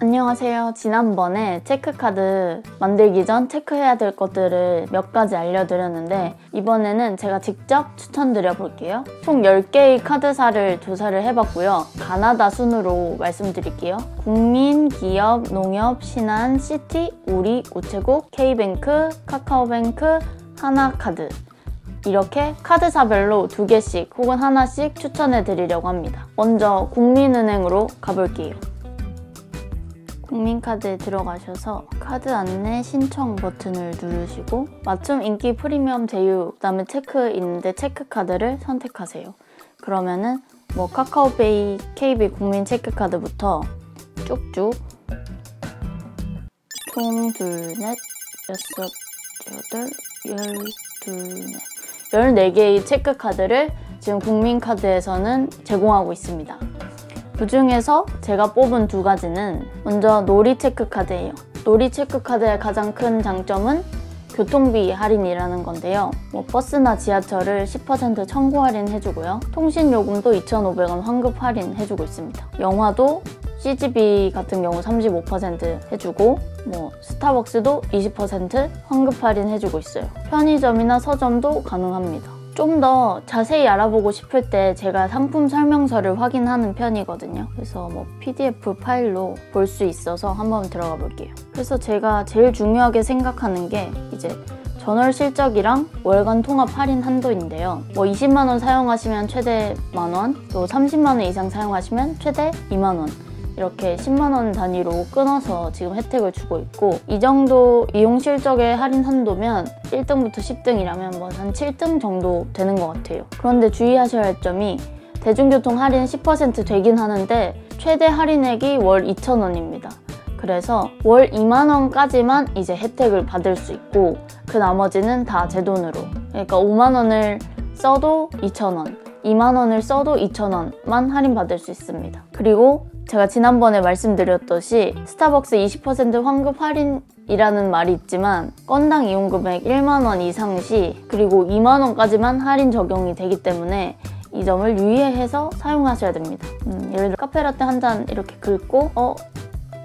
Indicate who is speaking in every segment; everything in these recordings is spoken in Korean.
Speaker 1: 안녕하세요. 지난번에 체크카드 만들기 전 체크해야 될 것들을 몇 가지 알려드렸는데 이번에는 제가 직접 추천드려 볼게요. 총 10개의 카드사를 조사를 해봤고요. 가나다 순으로 말씀드릴게요. 국민, 기업, 농협, 신한, 시티, 우리, 우체국, K뱅크, 카카오뱅크, 하나카드 이렇게 카드사별로 2개씩 혹은 하나씩 추천해 드리려고 합니다. 먼저 국민은행으로 가볼게요. 국민카드에 들어가셔서 카드 안내 신청 버튼을 누르시고 맞춤 인기 프리미엄 제휴 그다음에 체크 있는데 체크카드를 선택하세요. 그러면은 카카오페이 KB 국민 체크카드부터 쭉쭉 총, 둘, 넷, 여섯, 여덟, 열둘, 넷 14개의 체크카드를 지금 국민카드에서는 제공하고 있습니다. 그 중에서 제가 뽑은 2가지는 먼저 놀이 체크카드예요. 놀이 체크카드의 가장 큰 장점은 교통비 할인이라는 건데요. 버스나 지하철을 10% 청구 할인해주고요. 통신요금도 2,500원 환급 할인해주고 있습니다. 영화도 CGV 같은 경우 35% 해주고 스타벅스도 20% 환급 할인해주고 있어요. 편의점이나 서점도 가능합니다. 좀 더 자세히 알아보고 싶을 때 제가 상품 설명서를 확인하는 편이거든요. 그래서 PDF 파일로 볼 수 있어서 한번 들어가 볼게요. 그래서 제가 제일 중요하게 생각하는 게 이제 전월 실적이랑 월간 통합 할인 한도인데요. 20만 원 사용하시면 최대 10,000원, 또 30만 원 이상 사용하시면 최대 2만 원. 이렇게 10만 원 단위로 끊어서 지금 혜택을 주고 있고 이 정도 이용 실적의 할인 한도면 1등부터 10등이라면 한 7등 정도 되는 것 같아요. 그런데 주의하셔야 할 점이 대중교통 할인 10% 되긴 하는데 최대 할인액이 월 2,000원입니다. 그래서 월 2만 원까지만 이제 혜택을 받을 수 있고 그 나머지는 다 제 돈으로, 그러니까 5만 원을 써도 2,000원, 2만 원을 써도 2,000원만 할인받을 수 있습니다. 그리고 제가 지난번에 말씀드렸듯이 스타벅스 20% 환급 할인이라는 말이 있지만 건당 이용금액 1만 원 이상 시 그리고 2만 원까지만 할인 적용이 되기 때문에 이 점을 유의해서 사용하셔야 됩니다. 예를 들어 카페라떼 한 잔 이렇게 긁고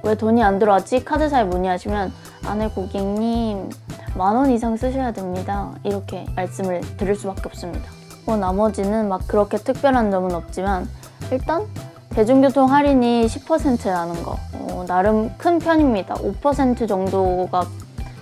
Speaker 1: 왜 돈이 안 들어왔지? 카드사에 문의하시면 네 고객님 10,000원 이상 쓰셔야 됩니다. 이렇게 말씀을 드릴 수밖에 없습니다. 나머지는 그렇게 특별한 점은 없지만 일단 대중교통 할인이 10%라는 거 나름 큰 편입니다. 5% 정도가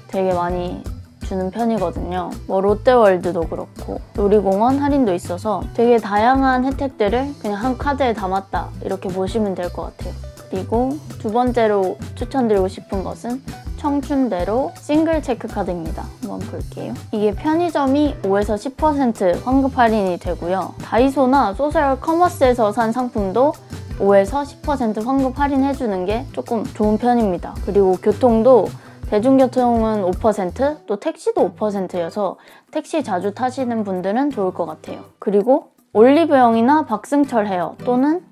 Speaker 1: 되게 많이 주는 편이거든요. 롯데월드도 그렇고 놀이공원 할인도 있어서 되게 다양한 혜택들을 그냥 한 카드에 담았다 이렇게 보시면 될 것 같아요. 그리고 2번째로 추천드리고 싶은 것은 청춘대로 싱글 체크카드입니다. 한번 볼게요. 이게 편의점이 5에서 10% 환급 할인이 되고요. 다이소나 소셜 커머스에서 산 상품도 5에서 10% 환급 할인해주는 게 조금 좋은 편입니다. 그리고 교통도 대중교통은 5%, 또 택시도 5%여서 택시 자주 타시는 분들은 좋을 것 같아요. 그리고 올리브영이나 박승철 헤어 또는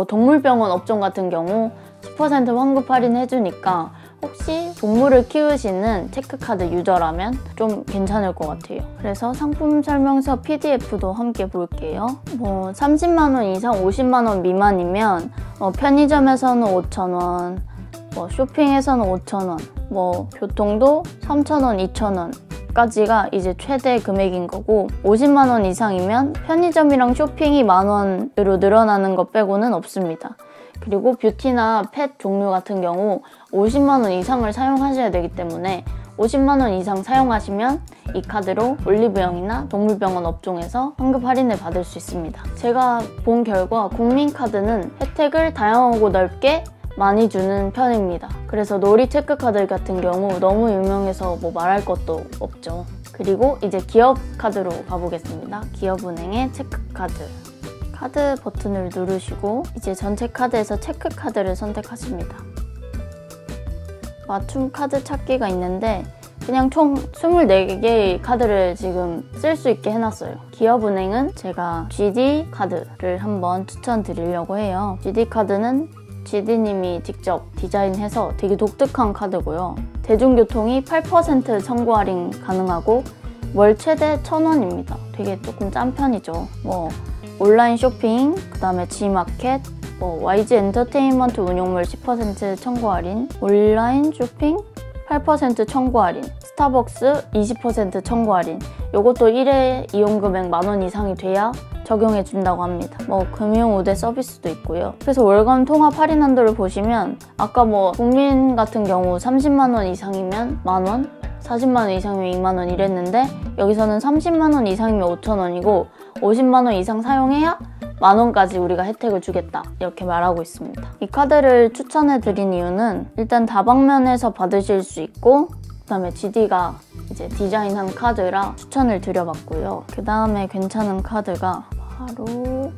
Speaker 1: 동물병원 업종 같은 경우 10% 환급 할인해주니까 혹시 동물을 키우시는 체크카드 유저라면 좀 괜찮을 것 같아요. 그래서 상품 설명서 PDF도 함께 볼게요. 30만 원 이상 50만 원 미만이면 편의점에서는 5,000원, 쇼핑에서는 5,000원, 교통도 3,000원, 2,000원까지가 이제 최대 금액인 거고 50만 원 이상이면 편의점이랑 쇼핑이 10,000원으로 늘어나는 것 빼고는 없습니다. 그리고 뷰티나 펫 종류 같은 경우 50만 원 이상을 사용하셔야 되기 때문에 50만 원 이상 사용하시면 이 카드로 올리브영이나 동물병원 업종에서 환급 할인을 받을 수 있습니다. 제가 본 결과 국민카드는 혜택을 다양하고 넓게 많이 주는 편입니다. 그래서 놀이 체크카드 같은 경우 너무 유명해서 말할 것도 없죠. 그리고 이제 기업 카드로 가보겠습니다. 기업은행의 체크카드. 카드 버튼을 누르시고 이제 전체 카드에서 체크카드를 선택하십니다. 맞춤 카드 찾기가 있는데 그냥 총 24개의 카드를 지금 쓸 수 있게 해놨어요. 기업은행은 제가 GD 카드를 한번 추천드리려고 해요. GD 카드는 GD님이 직접 디자인해서 되게 독특한 카드고요. 대중교통이 8% 청구 할인 가능하고 월 최대 1,000원입니다. 되게 조금 짠 편이죠. 온라인 쇼핑, 그 다음에 G마켓, 뭐 YG 엔터테인먼트 운용물 10% 청구 할인, 온라인 쇼핑 8% 청구 할인, 스타벅스 20% 청구 할인. 요것도 1회 이용 금액 10,000원 이상이 돼야 적용해 준다고 합니다. 뭐 금융 우대 서비스도 있고요. 그래서 월간 통합 할인 한도를 보시면 아까 뭐 국민 같은 경우 30만 원 이상이면 10,000원, 40만 원 이상이면 2만 원 이랬는데 여기서는 30만 원 이상이면 5,000원이고 50만 원 이상 사용해야 10,000원까지 우리가 혜택을 주겠다 이렇게 말하고 있습니다. 이 카드를 추천해 드린 이유는 일단 다방면에서 받으실 수 있고 그다음에 GD가 이제 디자인한 카드라 추천을 드려봤고요. 그 다음에 괜찮은 카드가 바로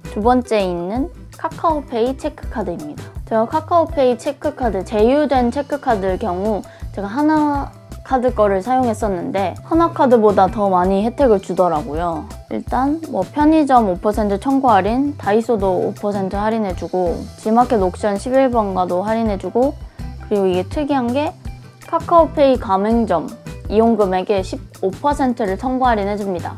Speaker 1: 두 번째 있는 카카오페이 체크카드입니다. 제가 카카오페이 체크카드, 제휴된 체크카드 경우 제가 하나카드 거를 사용했었는데 하나카드보다 더 많이 혜택을 주더라고요. 일단 뭐 편의점 5% 청구 할인, 다이소도 5% 할인해주고 지마켓 옥션 11번가도 할인해주고 그리고 이게 특이한 게 카카오페이 가맹점 이용 금액의 15%를 청구 할인해줍니다.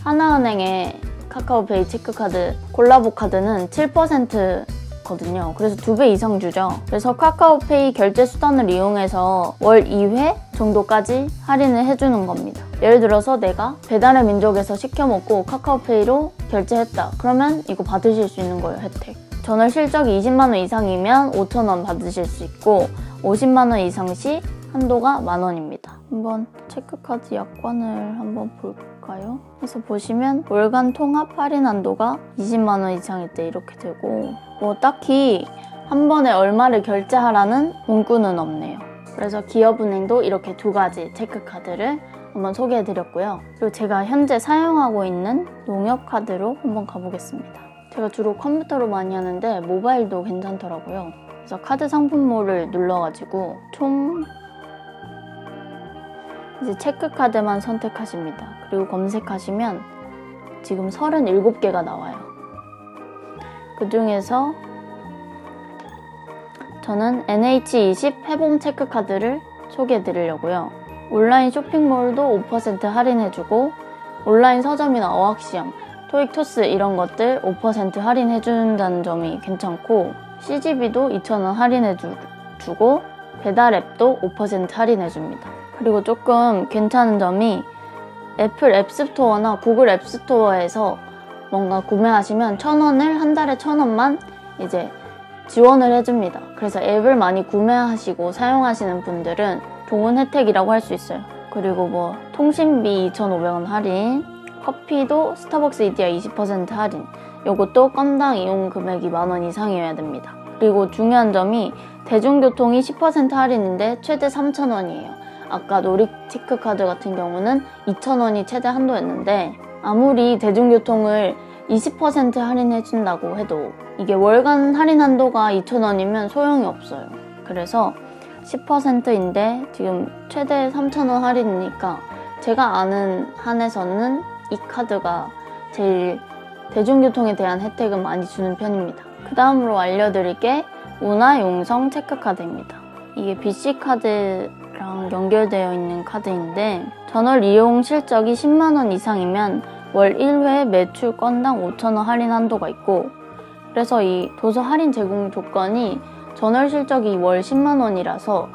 Speaker 1: 하나은행의 카카오페이 체크카드 콜라보 카드는 7%거든요. 그래서 2배 이상 주죠. 그래서 카카오페이 결제 수단을 이용해서 월 2회 정도까지 할인을 해주는 겁니다. 예를 들어서 내가 배달의 민족에서 시켜 먹고 카카오페이로 결제했다. 그러면 이거 받으실 수 있는 거예요, 혜택. 전월 실적이 20만 원 이상이면 5,000원 받으실 수 있고 50만 원 이상 시 한도가 10,000원입니다. 한번 체크카드 약관을 한번 볼까요? 그래서 보시면 월간 통합 할인 한도가 20만 원 이상일 때 이렇게 되고 뭐 딱히 한 번에 얼마를 결제하라는 문구는 없네요. 그래서 기업은행도 이렇게 두 가지 체크카드를 한번 소개해드렸고요. 그리고 제가 현재 사용하고 있는 농협카드로 한번 가보겠습니다. 제가 주로 컴퓨터로 많이 하는데 모바일도 괜찮더라고요. 그래서 카드 상품몰을 눌러가지고 총 이제 체크카드만 선택하십니다. 그리고 검색하시면 지금 37개가 나와요. 그 중에서 저는 NH20 해봄 체크카드를 소개해 드리려고요. 온라인 쇼핑몰도 5% 할인해주고 온라인 서점이나 어학시험, 토익, 토스 이런 것들 5% 할인해준다는 점이 괜찮고 CGV도 2,000원 할인해주고 배달앱도 5% 할인해줍니다. 그리고 조금 괜찮은 점이 애플 앱스토어나 구글 앱스토어에서 뭔가 구매하시면 1,000원을 한 달에 1,000원만 이제 지원을 해줍니다. 그래서 앱을 많이 구매하시고 사용하시는 분들은 좋은 혜택이라고 할 수 있어요. 그리고 뭐 통신비 2,500원 할인, 커피도 스타벅스 이디야 20% 할인, 요것도 건당 이용 금액이 10,000원 이상이어야 됩니다. 그리고 중요한 점이 대중교통이 10% 할인인데 최대 3,000원이에요. 아까 놀이 체크카드 같은 경우는 2,000원이 최대 한도였는데 아무리 대중교통을 20% 할인해준다고 해도 이게 월간 할인 한도가 2,000원이면 소용이 없어요. 그래서 10%인데 지금 최대 3,000원 할인이니까 제가 아는 한에서는 이 카드가 제일 대중교통에 대한 혜택은 많이 주는 편입니다. 그 다음으로 알려드릴 게 문화용성 체크카드입니다. 이게 BC카드랑 연결되어 있는 카드인데 전월 이용 실적이 10만 원 이상이면 월 1회 매출 건당 5,000원 할인 한도가 있고 그래서 이 도서 할인 제공 조건이 전월 실적이 월 10만 원이라서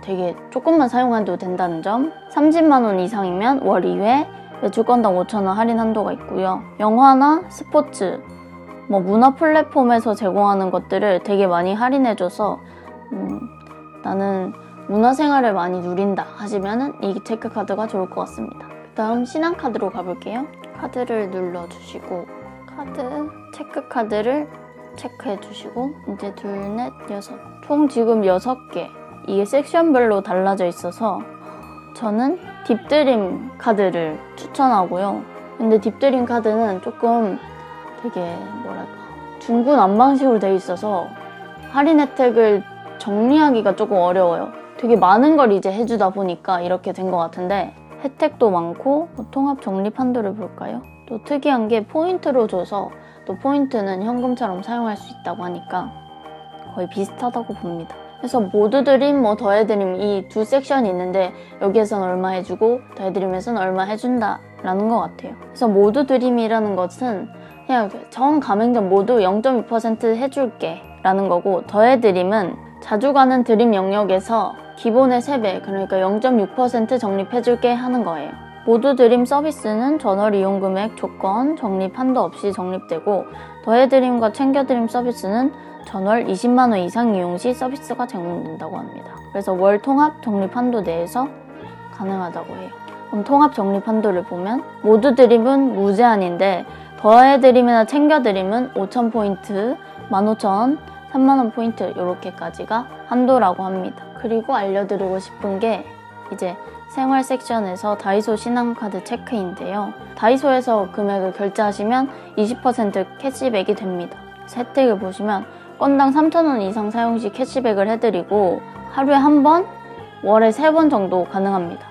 Speaker 1: 되게 조금만 사용해도 된다는 점, 30만 원 이상이면 월 2회 매출 건당 5,000원 할인 한도가 있고요. 영화나 스포츠, 뭐 문화 플랫폼에서 제공하는 것들을 되게 많이 할인해줘서 나는 문화생활을 많이 누린다 하시면은 이 체크카드가 좋을 것 같습니다. 그 다음 신한카드로 가볼게요. 카드를 눌러주시고 카드, 체크카드를 체크해주시고 이제 둘, 넷, 여섯 총 지금 6개 이게 섹션별로 달라져 있어서 저는 딥드림 카드를 추천하고요. 근데 딥드림 카드는 조금 되게 뭐랄까 중구난방식으로 되어 있어서 할인 혜택을 정리하기가 조금 어려워요. 되게 많은 걸 이제 해주다 보니까 이렇게 된 것 같은데 혜택도 많고 통합 적립 한도를 볼까요? 또 특이한 게 포인트로 줘서 또 포인트는 현금처럼 사용할 수 있다고 하니까 거의 비슷하다고 봅니다. 그래서 모두드림, 뭐 더해드림 이 두 섹션이 있는데 여기에선 얼마 해주고 더해드림에선 얼마 해준다 라는 것 같아요. 그래서 모두드림이라는 것은 해야 돼요. 전 가맹점 모두 0.2% 해줄게 라는 거고, 더해드림은 자주 가는 드림 영역에서 기본의 3배, 그러니까 0.6% 적립해줄게 하는 거예요. 모두 드림 서비스는 전월 이용 금액, 조건, 적립 한도 없이 적립되고, 더해드림과 챙겨드림 서비스는 전월 20만 원 이상 이용 시 서비스가 제공된다고 합니다. 그래서 월 통합 적립 한도 내에서 가능하다고 해요. 그럼 통합 적립 한도를 보면 모두 드림은 무제한인데 더해드림이나 챙겨드림은 5,000포인트, 15,000원, 30,000원 포인트 이렇게까지가 한도라고 합니다. 그리고 알려드리고 싶은 게 이제 생활 섹션에서 다이소 신한카드 체크인데요. 다이소에서 금액을 결제하시면 20% 캐시백이 됩니다. 혜택을 보시면 건당 3,000원 이상 사용 시 캐시백을 해드리고 하루에 한 번, 월에 3번 정도 가능합니다.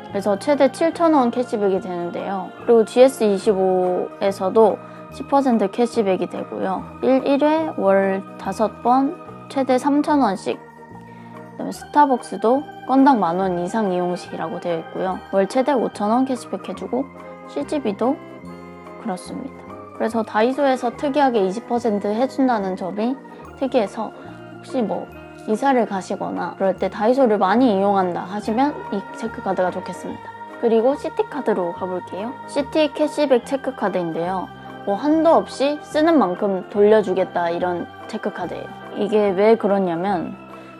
Speaker 1: 그래서 최대 7,000원 캐시백이 되는데요. 그리고 GS25에서도 10% 캐시백이 되고요. 1회 월 5번 최대 3,000원씩. 그다음에 스타벅스도 건당 10,000원 이상 이용 시라고 되어 있고요. 월 최대 5,000원 캐시백 해주고 CGV도 그렇습니다. 그래서 다이소에서 특이하게 20% 해준다는 점이 특이해서 혹시 뭐 이사를 가시거나 그럴 때 다이소를 많이 이용한다 하시면 이 체크카드가 좋겠습니다. 그리고 시티카드로 가볼게요. 시티 캐시백 체크카드인데요. 뭐 한도 없이 쓰는 만큼 돌려주겠다 이런 체크카드예요. 이게 왜 그러냐면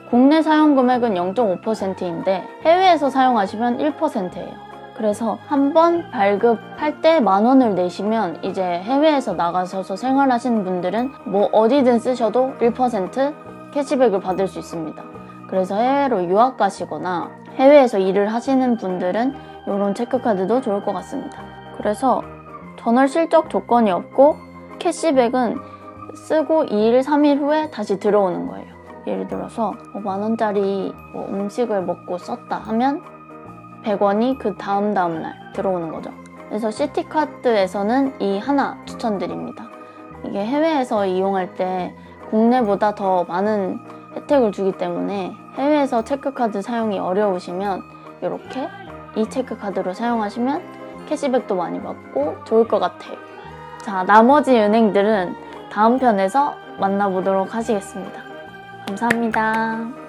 Speaker 1: 국내 사용 금액은 0.5%인데 해외에서 사용하시면 1%예요. 그래서 한 번 발급할 때 10,000원을 내시면 이제 해외에서 나가셔서 생활하시는 분들은 뭐 어디든 쓰셔도 1% 캐시백을 받을 수 있습니다. 그래서 해외로 유학 가시거나 해외에서 일을 하시는 분들은 이런 체크카드도 좋을 것 같습니다. 그래서 전월 실적 조건이 없고 캐시백은 쓰고 2일, 3일 후에 다시 들어오는 거예요. 예를 들어서 10,000원짜리 뭐 음식을 먹고 썼다 하면 100원이 그 다음 날 들어오는 거죠. 그래서 시티카드에서는 이 하나 추천드립니다. 이게 해외에서 이용할 때 국내보다 더 많은 혜택을 주기 때문에 해외에서 체크카드 사용이 어려우시면 이렇게 이 체크카드로 사용하시면 캐시백도 많이 받고 좋을 것 같아요. 자, 나머지 은행들은 다음 편에서 만나보도록 하시겠습니다. 감사합니다.